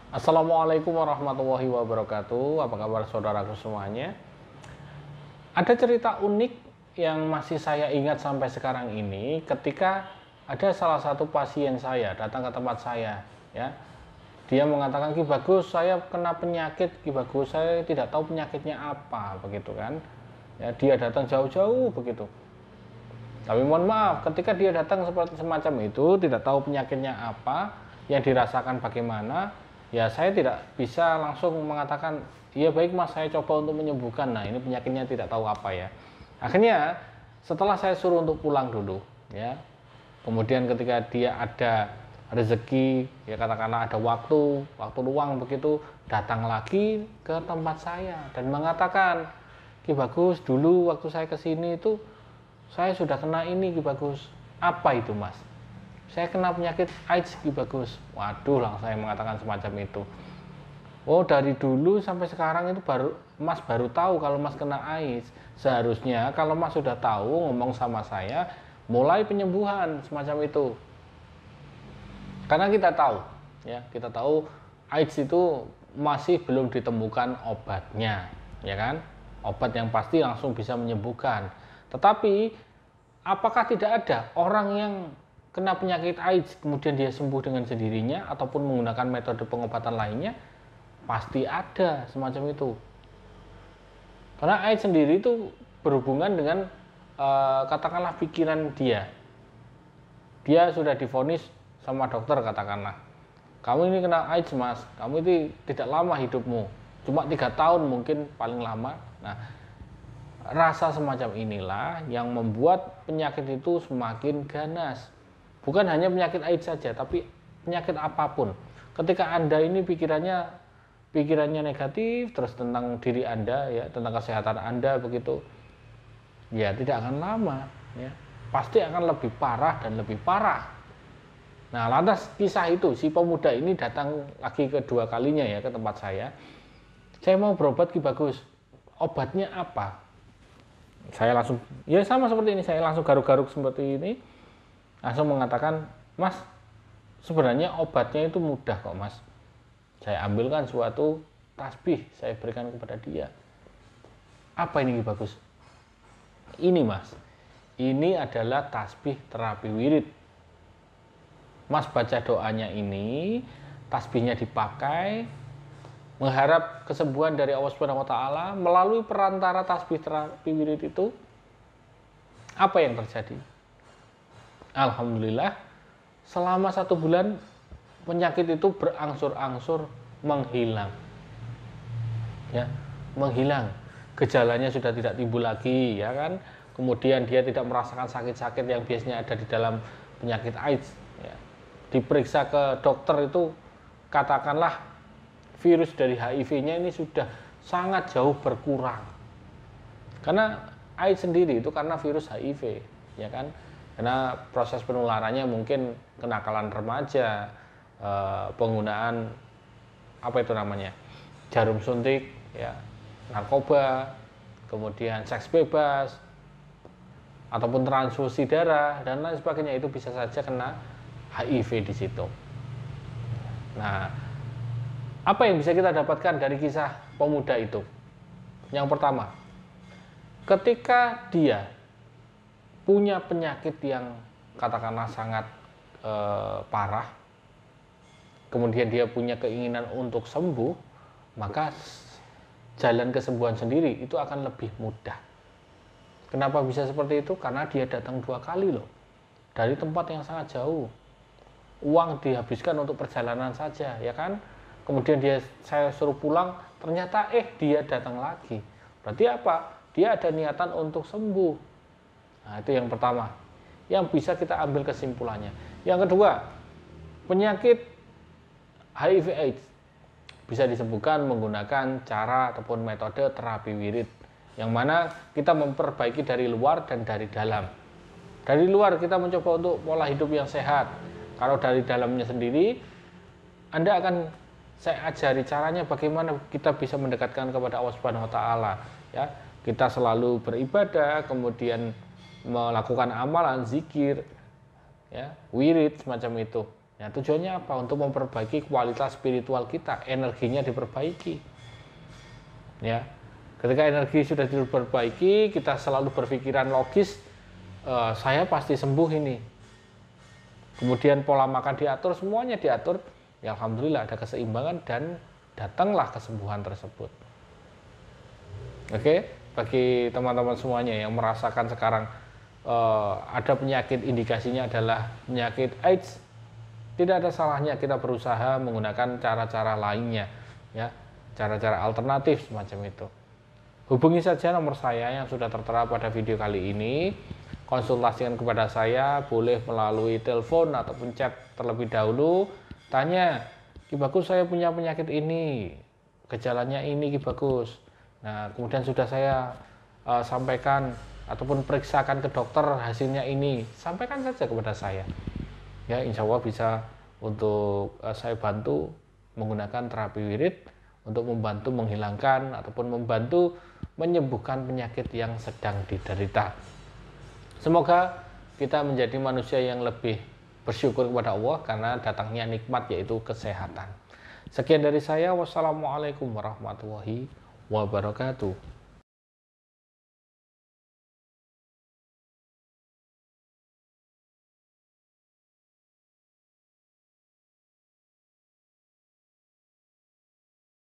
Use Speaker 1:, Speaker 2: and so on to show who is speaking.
Speaker 1: Assalamualaikum warahmatullahi wabarakatuh. Apa kabar saudaraku semuanya? Ada cerita unik yang masih saya ingat sampai sekarang ini ketika ada salah satu pasien saya datang ke tempat saya, ya. Dia mengatakan, "Ki Bagus, saya kena penyakit, Ki Bagus, saya tidak tahu penyakitnya apa," begitu kan. Ya, dia datang jauh-jauh begitu. Tapi mohon maaf, ketika dia datang seperti semacam itu, tidak tahu penyakitnya apa, yang dirasakan bagaimana, ya saya tidak bisa langsung mengatakan, "Iya baik Mas, saya coba untuk menyembuhkan." Nah, ini penyakitnya tidak tahu apa ya. Akhirnya setelah saya suruh untuk pulang dulu, ya. Kemudian ketika dia ada rezeki, ya katakanlah ada waktu luang begitu, datang lagi ke tempat saya dan mengatakan, "Ki Bagus, dulu waktu saya kesini itu saya sudah kena ini Ki Bagus." "Apa itu Mas?" "Saya kena penyakit AIDS Ki Bagus." Waduh, langsung saya mengatakan semacam itu. "Oh, dari dulu sampai sekarang itu Mas baru tahu kalau Mas kena AIDS. Seharusnya kalau Mas sudah tahu ngomong sama saya, mulai penyembuhan semacam itu." Karena kita tahu, ya, kita tahu AIDS itu masih belum ditemukan obatnya, ya kan? Obat yang pasti langsung bisa menyembuhkan. Tetapi apakah tidak ada orang yang kena penyakit AIDS kemudian dia sembuh dengan sendirinya ataupun menggunakan metode pengobatan lainnya? Pasti ada semacam itu. Karena AIDS sendiri itu berhubungan dengan katakanlah pikiran dia. Dia sudah divonis sama dokter katakanlah, "Kamu ini kena AIDS Mas, kamu ini tidak lama hidupmu, cuma 3 tahun mungkin paling lama." Nah, rasa semacam inilah yang membuat penyakit itu semakin ganas. Bukan hanya penyakit AIDS saja, tapi penyakit apapun. Ketika Anda ini pikirannya negatif terus tentang diri Anda, ya, tentang kesehatan Anda begitu, ya tidak akan lama, ya. Pasti akan lebih parah dan lebih parah. Nah, lantas kisah itu, si pemuda ini datang lagi kedua kalinya ya ke tempat saya. "Saya mau berobat Ki Bagus. Obatnya apa?" Saya langsung, ya sama seperti ini, saya langsung garuk-garuk seperti ini, langsung mengatakan, "Mas, sebenarnya obatnya itu mudah kok Mas." Saya ambilkan suatu tasbih, saya berikan kepada dia. "Apa ini Ki Bagus?" "Ini Mas, ini adalah tasbih terapi wirid. Mas baca doanya ini, tasbihnya dipakai, mengharap kesembuhan dari Allah Subhanahu wa taala melalui perantara tasbih terapi wirid itu." Apa yang terjadi? Alhamdulillah, selama 1 bulan penyakit itu berangsur-angsur menghilang, ya, menghilang. Gejalanya sudah tidak timbul lagi, ya kan. Kemudian dia tidak merasakan sakit-sakit yang biasanya ada di dalam penyakit AIDS, ya. Diperiksa ke dokter itu katakanlah virus dari HIV-nya ini sudah sangat jauh berkurang. Karena AIDS sendiri itu karena virus HIV, ya kan? Karena proses penularannya mungkin kenakalan remaja, penggunaan apa itu namanya, jarum suntik, ya, narkoba, kemudian seks bebas, ataupun transfusi darah dan lain sebagainya, itu bisa saja kena HIV di situ. Nah, apa yang bisa kita dapatkan dari kisah pemuda itu? Yang pertama, ketika dia punya penyakit yang katakanlah sangat parah, kemudian dia punya keinginan untuk sembuh, maka jalan kesembuhan sendiri itu akan lebih mudah. Kenapa bisa seperti itu? Karena dia datang 2 kali loh, dari tempat yang sangat jauh. Uang dihabiskan untuk perjalanan saja, ya kan. Kemudian saya suruh pulang, ternyata dia datang lagi. Berarti apa? Dia ada niatan untuk sembuh. Nah, itu yang pertama yang bisa kita ambil kesimpulannya. Yang kedua, penyakit HIV AIDS bisa disembuhkan menggunakan cara ataupun metode terapi wirid, yang mana kita memperbaiki dari luar dan dari dalam. Dari luar kita mencoba untuk pola hidup yang sehat. Kalau dari dalamnya sendiri, saya ajari caranya bagaimana kita bisa mendekatkan kepada Allah Subhanahu wa taala, ya. Kita selalu beribadah, kemudian melakukan amalan zikir, ya, wirid semacam itu. Ya, tujuannya apa? Untuk memperbaiki kualitas spiritual kita, energinya diperbaiki. Ya, ketika energi sudah diperbaiki, kita selalu berpikiran logis, saya pasti sembuh ini. Kemudian pola makan diatur, semuanya diatur, ya alhamdulillah ada keseimbangan dan datanglah kesembuhan tersebut. Oke, bagi teman-teman semuanya yang merasakan sekarang ada penyakit, indikasinya adalah penyakit AIDS, tidak ada salahnya kita berusaha menggunakan cara-cara lainnya, ya, cara-cara alternatif semacam itu. Hubungi saja nomor saya yang sudah tertera pada video kali ini. Konsultasikan kepada saya, boleh melalui telepon ataupun chat terlebih dahulu. Tanya, Ki Bagus, saya punya penyakit ini, gejalanya ini Ki Bagus. Nah, kemudian sudah saya sampaikan ataupun periksakan ke dokter, hasilnya ini, sampaikan saja kepada saya. Ya, insya Allah bisa untuk saya bantu menggunakan terapi wirid untuk membantu menghilangkan ataupun membantu menyembuhkan penyakit yang sedang diderita. Semoga kita menjadi manusia yang lebih bersyukur kepada Allah karena datangnya nikmat yaitu kesehatan. Sekian dari saya. Wassalamualaikum warahmatullahi wabarakatuh.